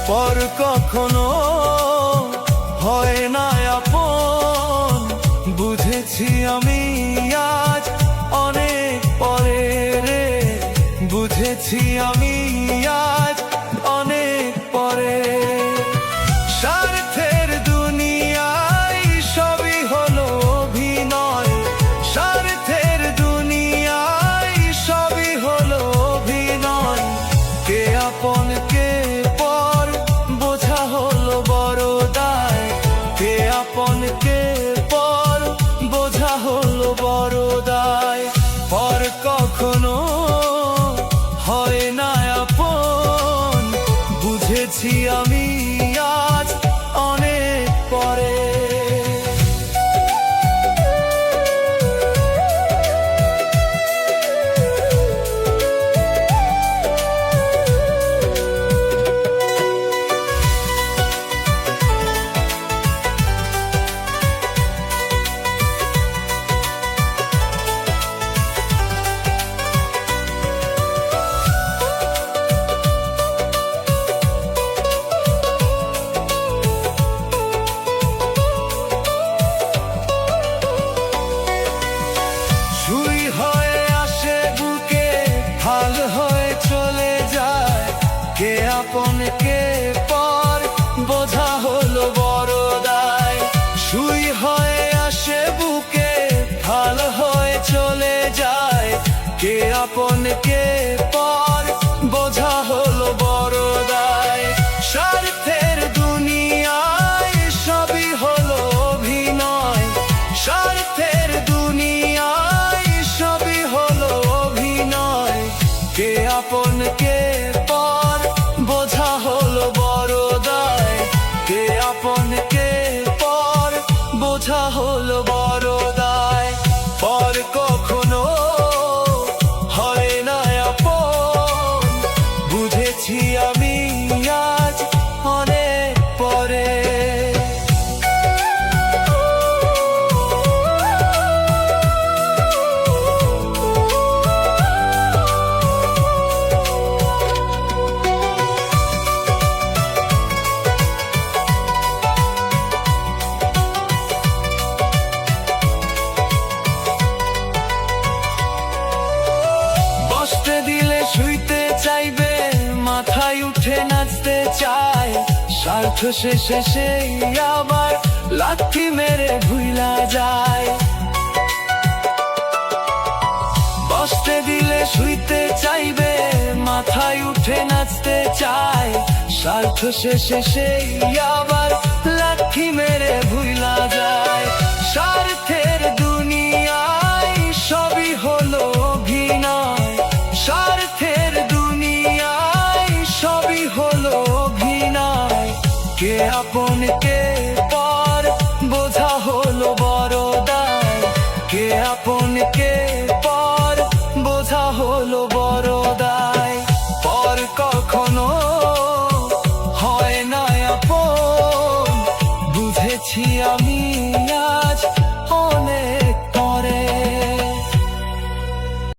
পর কখনো হয় না আপন। বুঝেছি আমি আজ অনেক পরে রে, বুঝেছি আমি আজ অনেক পরে। স্বার্থের দুনিয়ায় সবই হলো অভিনয়, স্বার্থের দুনিয়ায় সবই হলো অভিনয়। কে আপন কে পর বোঝা হলো বড় দায়, কে আপন কে পর বোঝা হলো বড় দায়। পর কখনো হয় না আপন, বুঝেছি আমি আজ অনেক পরে। সুই হয়ে আসে বুকে, হাল হয়ে চলে যায়। কে আপন কে পর বোঝা হলো বড় দায়। সুই হয়ে আসে বুকে, হাল হয়ে চলে যায়। কে আপন কে পর বোঝা হলো বড় দায়। স্বার্থের দুনিয়ায় সবই হলো অভিনয়, স্বার্থের দুনিয়ায় সবই হলো অভিনয়। কে আপন কে পর বোঝা হলো বড় দায়, কে আপন কে পর বোঝা হলো বড় দায়। পর কখনো হয় না আপন, বুঝেছি আমি আজ অনেক পরে। বসতে দিলে শুইতে চাইবে, মাথায় উঠে নাচতে চায়। স্বার্থ শেষে সেই আবার লাথি মেরে ভুইলা যায়। বসতে দিলে শুইতে চাইবে, মাথায় উঠে নাচতে চায়। স্বার্থ শেষে সেই আবার লাথি মেরে